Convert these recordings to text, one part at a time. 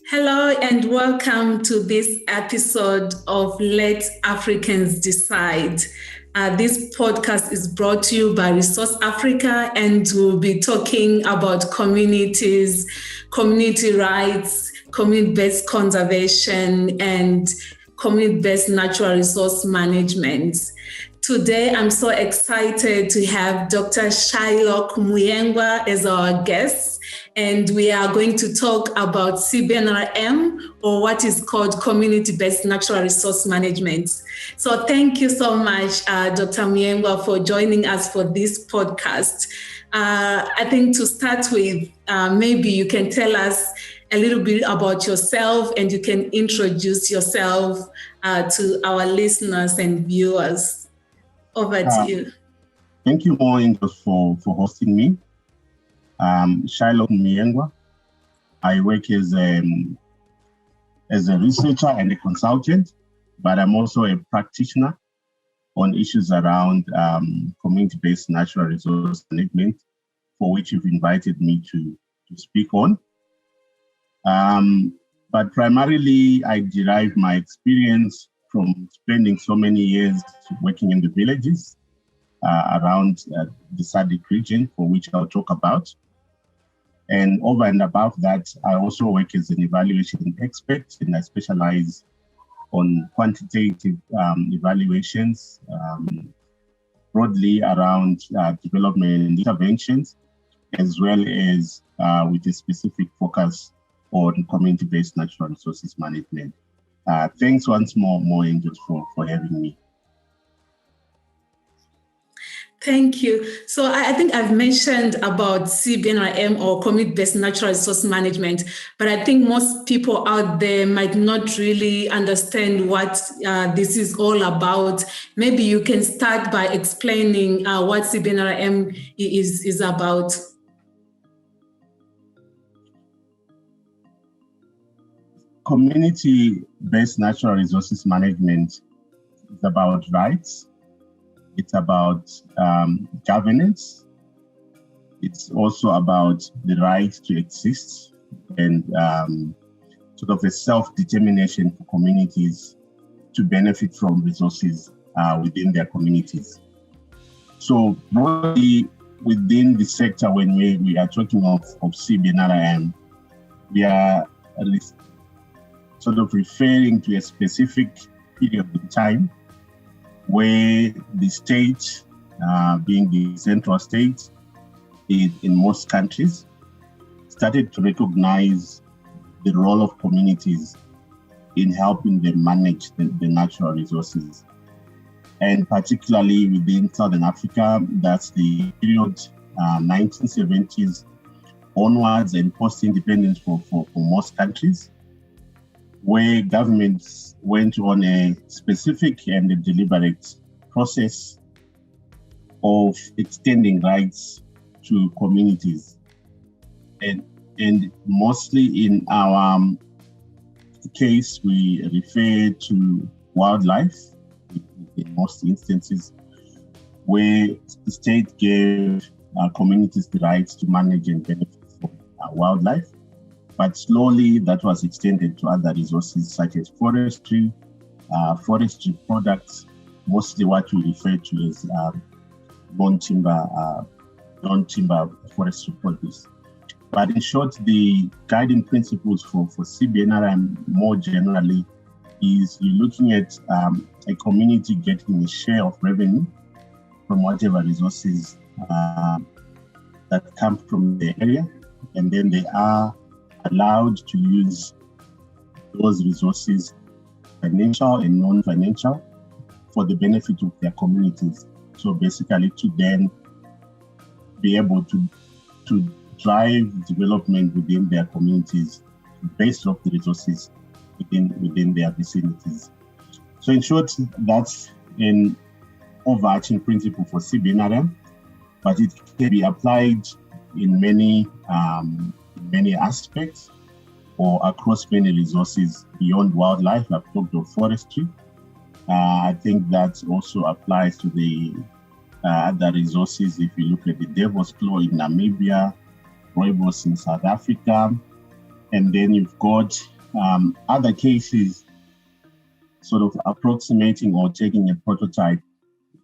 Hello and welcome to this episode of Let Africans Decide. This podcast is brought to you by Resource Africa, and we'll be talking about communities, community rights, community-based conservation, and community-based natural resource management. Today, I'm so excited to have Dr. Shylock Muyengwa as our guest, and we are going to talk about CBNRM, or what is called community-based natural resource management. So thank you so much, Dr. Muyengwa, for joining us for this podcast. I think to start with, maybe you can tell us a little bit about yourself, and you can introduce yourself to our listeners and viewers. Over to you. Thank you, Moreangels, for hosting me. Shylock Muyengwa. I work as a researcher and a consultant, but I'm also a practitioner on issues around community-based natural resource management, for which you've invited me to speak on. But primarily, I derive my experience from spending so many years working in the villages around the SADC region, for which I'll talk about. And over and above that, I also work as an evaluation expert, and I specialize on quantitative evaluations, broadly around development interventions, as well as with a specific focus on community-based natural resources management. Thanks once more, Moreangels, for having me. Thank you. So I think I've mentioned about CBNRM, or community-based natural resource management, but I think most people out there might not really understand what this is all about. Maybe you can start by explaining what CBNRM is about. Community-based natural resources management is about rights. It's about governance. It's also about the right to exist and sort of a self-determination for communities to benefit from resources within their communities. So broadly within the sector, when we are talking of CBNRM, we are sort of referring to a specific period in time where the state, being the central state in most countries, started to recognize the role of communities in helping them manage the natural resources. And particularly within Southern Africa, that's the period 1970s onwards and post-independence for most countries, where governments went on a specific and a deliberate process of extending rights to communities. And mostly in our case, we refer to wildlife in most instances, where the state gave communities the rights to manage and benefit from wildlife. But slowly that was extended to other resources such as forestry, forestry products, mostly what we refer to as non-timber forestry produce. But in short, the guiding principles for CBNRM more generally is you're looking at a community getting a share of revenue from whatever resources that come from the area, and then they are allowed to use those resources, financial and non-financial, for the benefit of their communities. So basically to then be able to drive development within their communities based off the resources within their vicinities. So in short, that's an overarching principle for CBNRM, but it can be applied in many aspects or across many resources beyond wildlife. I've talked of forestry. I think that also applies to the other resources. If you look at the devil's claw in Namibia, rooibos in South Africa, And then you've got other cases sort of approximating or taking a prototype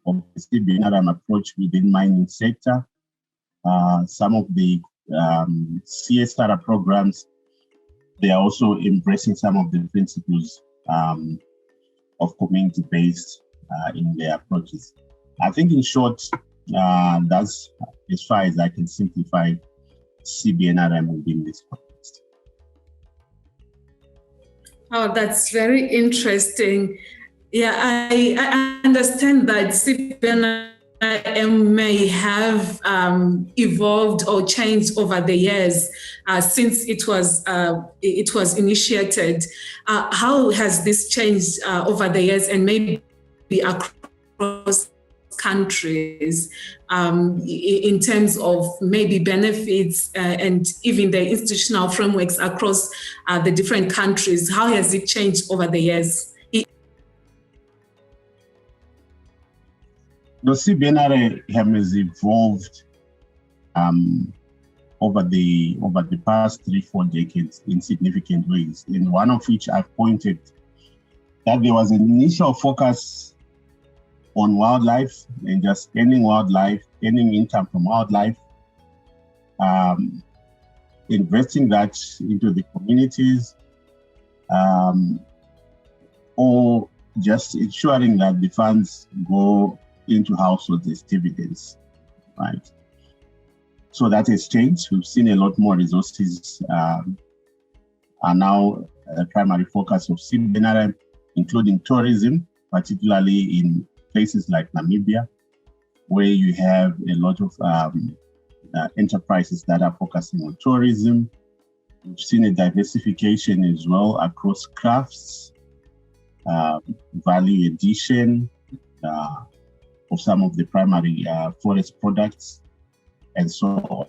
of the CBNRM approach within mining sector. Some of the CSR programs, they are also embracing some of the principles of community-based in their approaches. I think in short, that's as far as I can simplify CBNRM within this context. Oh, that's very interesting. Yeah, I understand that CBNRM may have evolved or changed over the years since it was initiated. How has this changed over the years, and maybe across countries in terms of maybe benefits and even the institutional frameworks across the different countries? How has it changed over the years? The CBNRM has evolved over the past 3-4 decades in significant ways, in one of which I've pointed that there was an initial focus on wildlife and just earning income from wildlife, investing that into the communities, or just ensuring that the funds go into households as dividends, right? So that has changed. We've seen a lot more resources are now a primary focus of CBNRM, including tourism, particularly in places like Namibia, where you have a lot of enterprises that are focusing on tourism. We've seen a diversification as well across crafts, value addition of some of the primary forest products, and so on.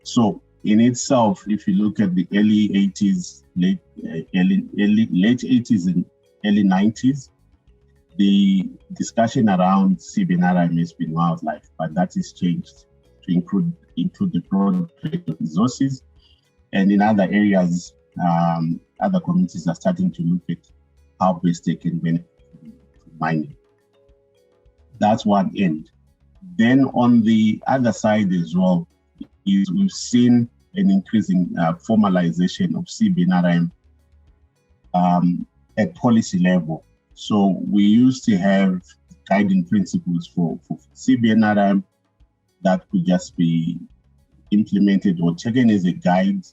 So in itself, if you look at the late 80s and early 90s, the discussion around CBNRM has been wildlife, but that has changed to include the broad range of resources. And in other areas, other communities are starting to look at how best they can benefit from mining. That's one end. Then on the other side as well, is we've seen an increasing formalization of CBNRM at policy level. So we used to have guiding principles for CBNRM that could just be implemented or taken as a guide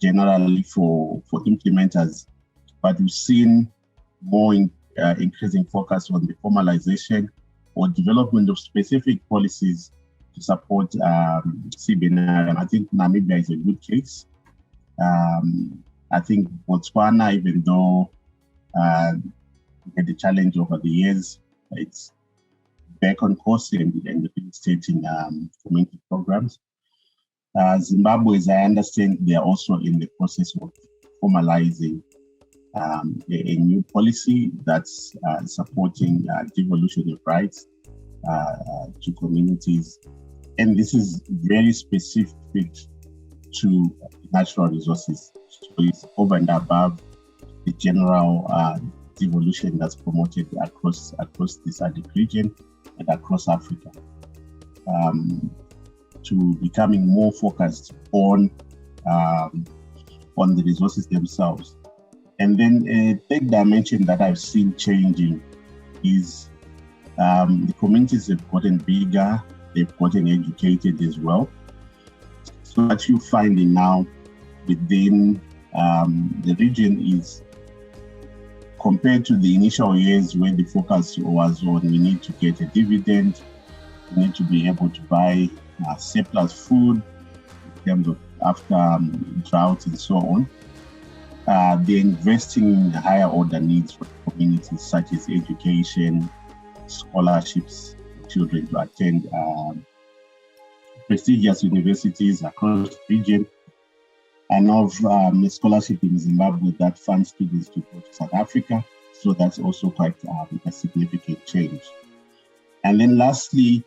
generally for implementers. But we've seen more increasing focus on the formalization or development of specific policies to support CBNRM. I think Namibia is a good case. I think Botswana, even though had a challenge over the years, it's back on course and reinstating community programs. Zimbabwe, as I understand, they are also in the process of formalizing a new policy that's supporting devolution of rights to communities. And this is very specific to natural resources. So it's over and above the general devolution that's promoted across the SADC region and across Africa, to becoming more focused on the resources themselves. And then a third dimension that I've seen changing is the communities have gotten bigger, they've gotten educated as well. So what you're finding now within the region is, compared to the initial years where the focus was on we need to get a dividend, we need to be able to buy surplus food in terms of after drought and so on. They're investing in higher order needs for communities such as education, scholarships for children to attend prestigious universities across the region. I know of a scholarship in Zimbabwe that funds students to go to South Africa, so that's also quite a significant change. And then lastly,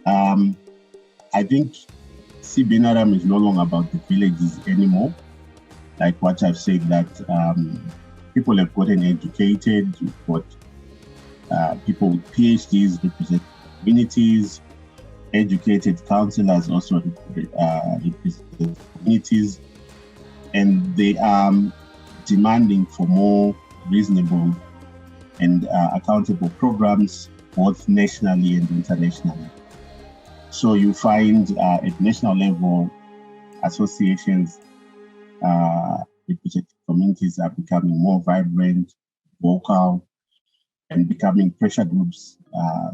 I think CBNRM is no longer about the villages anymore. like what I've said, that people have gotten educated, you've got people with PhDs represent communities, educated counselors also represent communities, and they are demanding for more reasonable and accountable programs, both nationally and internationally. So you find at national level, associations, representative communities are becoming more vibrant, vocal, and becoming pressure groups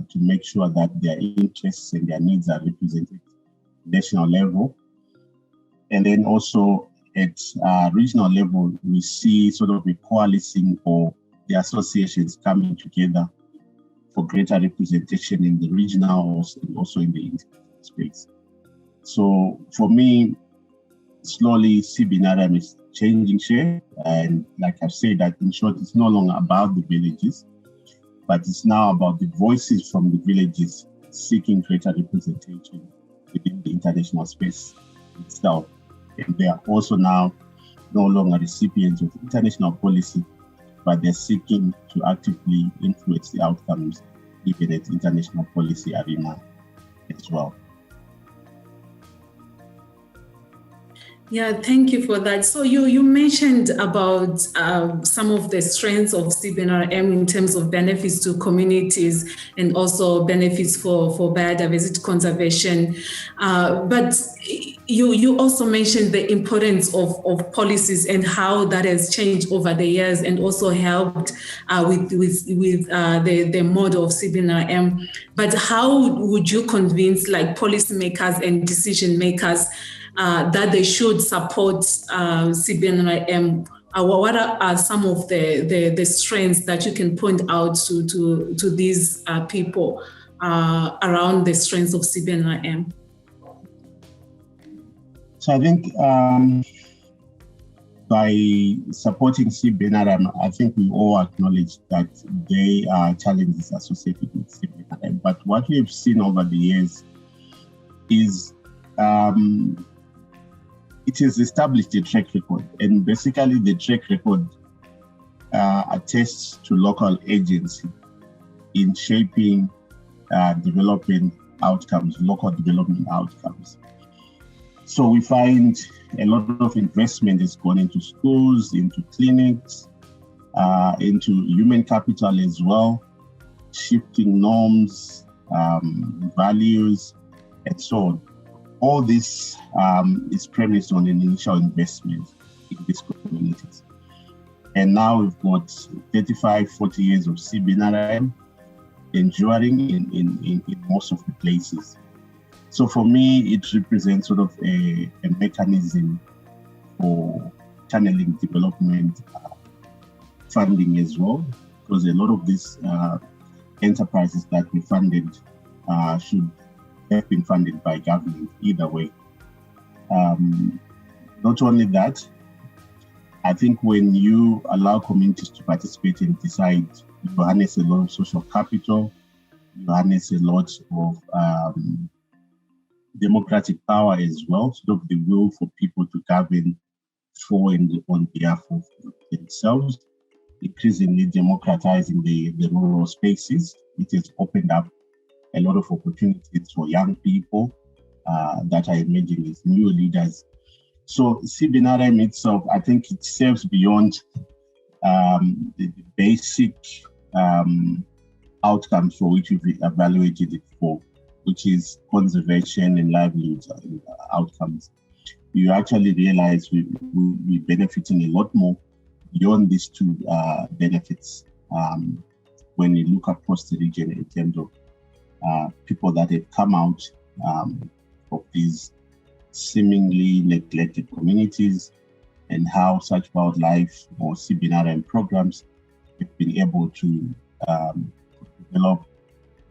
to make sure that their interests and their needs are represented at national level. And then also at regional level, we see sort of a coalescing or the associations coming together for greater representation in the regional and also in the international space. So for me, slowly CBNRM is changing shape, and like I've said, that in short, it's no longer about the villages, but it's now about the voices from the villages seeking greater representation within the international space itself. And they are also now no longer recipients of international policy, but they're seeking to actively influence the outcomes even at international policy arena as well. Yeah, thank you for that. So you mentioned about some of the strengths of CBNRM in terms of benefits to communities and also benefits for biodiversity conservation. But you also mentioned the importance of policies and how that has changed over the years and also helped with the model of CBNRM. But how would you convince like policymakers and decision makers that they should support CBNRM? What are some of the strengths that you can point out to these people around the strengths of CBNRM? So I think by supporting CBNRM, I think we all acknowledge that there are challenges associated with CBNRM. But what we've seen over the years is it has established a track record, and basically the track record attests to local agency in shaping development outcomes, local development outcomes. So we find a lot of investment has gone into schools, into clinics, into human capital as well, shifting norms, values, and so on. All this is premised on an initial investment in these communities. And now we've got 35, 40 years of CBNRM enduring in most of the places. So for me, it represents sort of a mechanism for channeling development funding as well, because a lot of these enterprises that we funded should have been funded by government either way. Not only that, I think when you allow communities to participate and decide, you harness a lot of social capital, you harness a lot of democratic power as well, sort of the will for people to govern for and on behalf of themselves, increasingly democratizing the rural spaces. It has opened up a lot of opportunities for young people that are emerging as new leaders. So CBNRM itself, I think it serves beyond the basic outcomes for which we've evaluated it for, which is conservation and livelihood outcomes. You actually realize we're benefiting a lot more beyond these two benefits when you look across the region in terms of people that have come out of these seemingly neglected communities and how such wildlife or CBNRM programs have been able to develop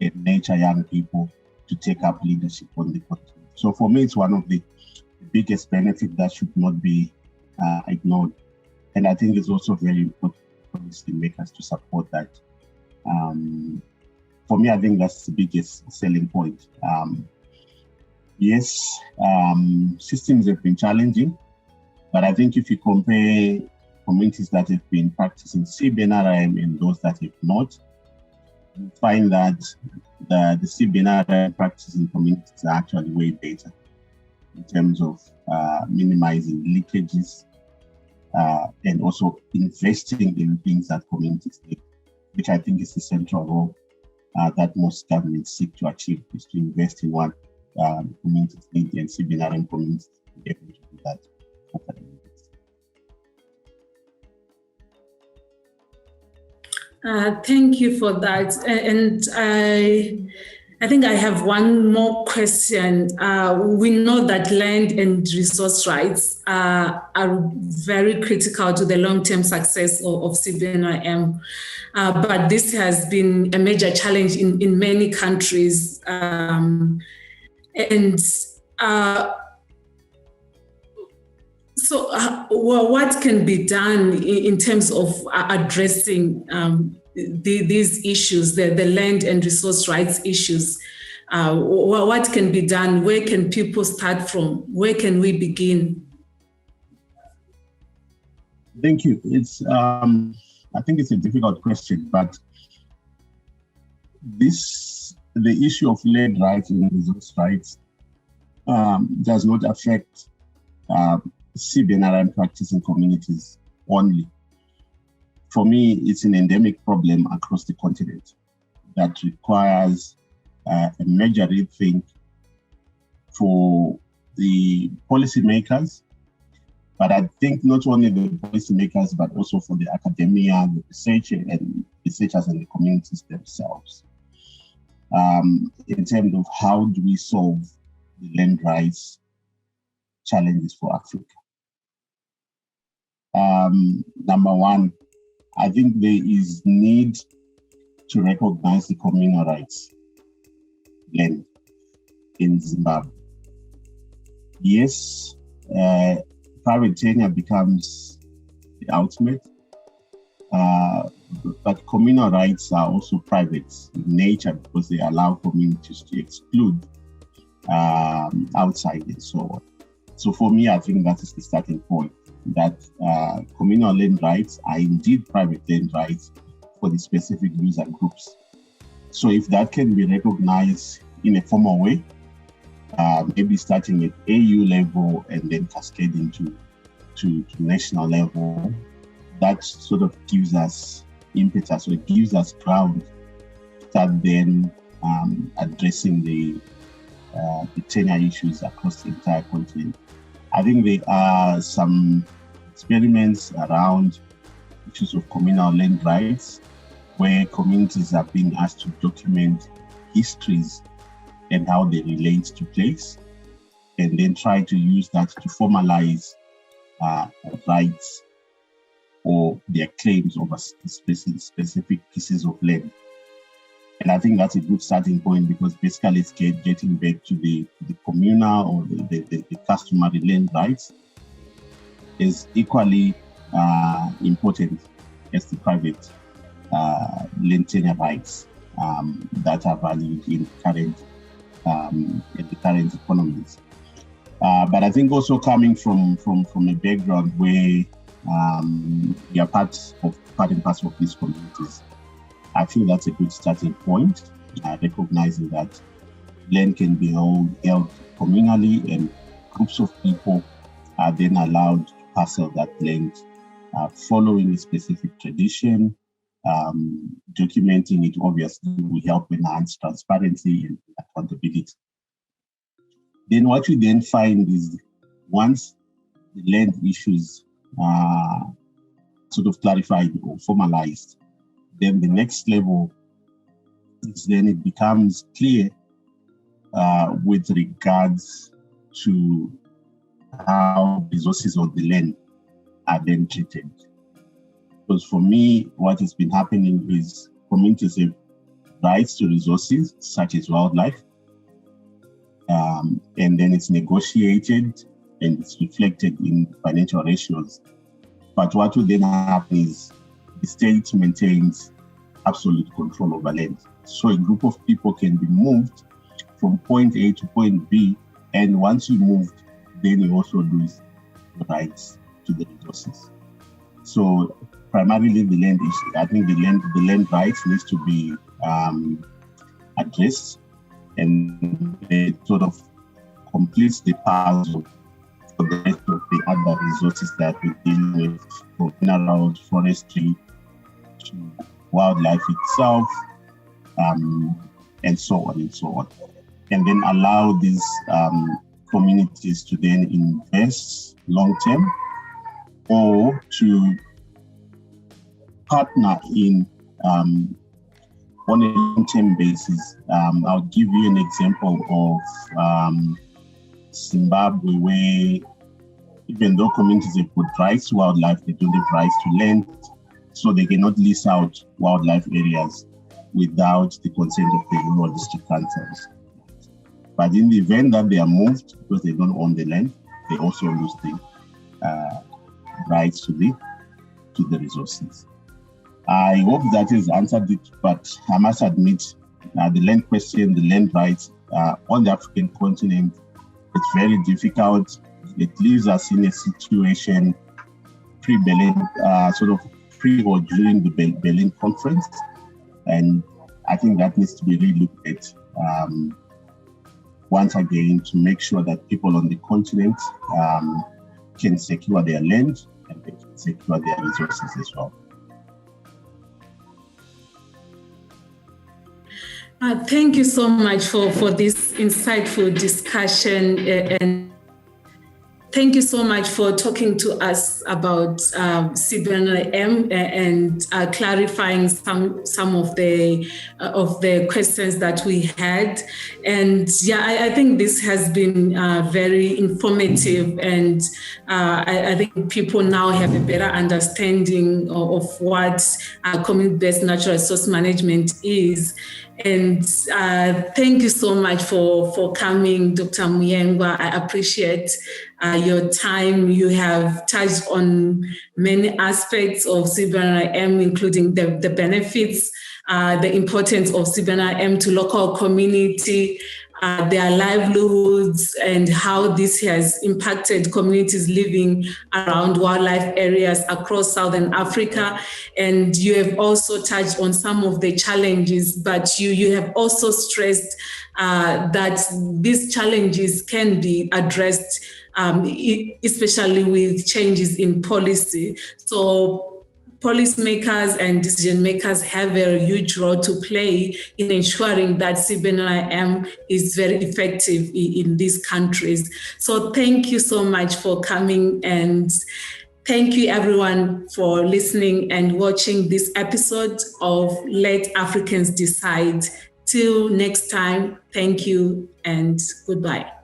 and nurture young people to take up leadership on the continent. So for me, it's one of the biggest benefits that should not be ignored. And I think it's also very important for policymakers to support that. For me, I think that's the biggest selling point. Yes, systems have been challenging, But I think if you compare communities that have been practicing CBNRM and those that have not, you find that the CBNRM practicing communities are actually way better in terms of minimizing leakages and also investing in things that communities need, which I think is the central role that most governments seek to achieve, is to invest in what communities need, and CBNRM communities are able to do that. Thank you for that. And I think I have one more question. We know that land and resource rights are very critical to the long-term success of CBNRM, but this has been a major challenge in many countries. So what can be done in terms of addressing these issues, the land and resource rights issues? What can be done? Where can people start from? Where can we begin? Thank you. I think it's a difficult question, but the issue of land rights and resource rights does not affect CBNRM practicing communities only. For me, it's an endemic problem across the continent that requires a major rethink for the policymakers, but I think not only the policymakers, but also for the academia, the researchers and the communities themselves, in terms of how do we solve the land rights challenges for Africa. Number one, I think there is need to recognize the communal rights land in Zimbabwe. Yes, private tenure becomes the ultimate, but communal rights are also private in nature because they allow communities to exclude outside and so on. So for me, I think that is the starting point, that communal land rights are indeed private land rights for the specific user groups. So if that can be recognized in a formal way, maybe starting at AU level and then cascading to national level, that sort of gives us impetus, so it gives us ground to start then addressing the tenure issues across the entire continent. I think there are some experiments around issues of communal land rights where communities are being asked to document histories and how they relate to place, and then try to use that to formalize rights or their claims over specific pieces of land. And I think that's a good starting point, because basically it's getting back to the communal or the customary land rights is equally important as the private land tenure rights that are valued in the current economies. But I think also coming from a background where we are part and parcel of these communities, I feel that's a good starting point, recognizing that land can be held communally, and groups of people are then allowed to parcel that land following a specific tradition. Documenting it obviously will help enhance transparency and accountability. Then what we then find is, once the land issues are sort of clarified or formalized, then the next level is then it becomes clear with regards to how resources of the land are then treated. Because for me, what has been happening is communities have rights to resources such as wildlife, and then it's negotiated and it's reflected in financial ratios. But what will then happen is the state maintains absolute control over land. So a group of people can be moved from point A to point B, and once you moved, then you also lose rights to the resources. So primarily the land issue, I think the land rights needs to be addressed, and it sort of completes the puzzle for the rest of the other resources that we deal with, from minerals, forestry, to wildlife itself, and so on and so on. And then allow these communities to then invest long-term or to partner in on a long-term basis. I'll give you an example of Zimbabwe, where even though communities have got rights to wildlife, they don't have rights to land, so they cannot lease out wildlife areas without the consent of the rural district councils. But in the event that they are moved, because they don't own the land, they also lose the rights to the resources. I hope that has answered it, but I must admit the land question, the land rights on the African continent, it's very difficult. It leaves us in a situation pre-Berlin, sort of pre or during the Berlin conference. And I think that needs to be relooked at once again to make sure that people on the continent can secure their land and they can secure their resources as well. Thank you so much for this insightful discussion, and thank you so much for talking to us about CBNRM and clarifying some of the questions that we had. And yeah, I think this has been very informative, and I think people now have a better understanding of what community-based natural resource management is. And thank you so much for coming, Dr. Muyengwa. I appreciate your time. You have touched on many aspects of CBNRM, including the benefits, the importance of CBNRM to local community, their livelihoods, and how this has impacted communities living around wildlife areas across Southern Africa. And you have also touched on some of the challenges, but you have also stressed that these challenges can be addressed, especially with changes in policy. So policymakers and decision makers have a huge role to play in ensuring that CBNRM is very effective in these countries. So thank you so much for coming, and thank you everyone for listening and watching this episode of Let Africans Decide. Till next time, thank you and goodbye.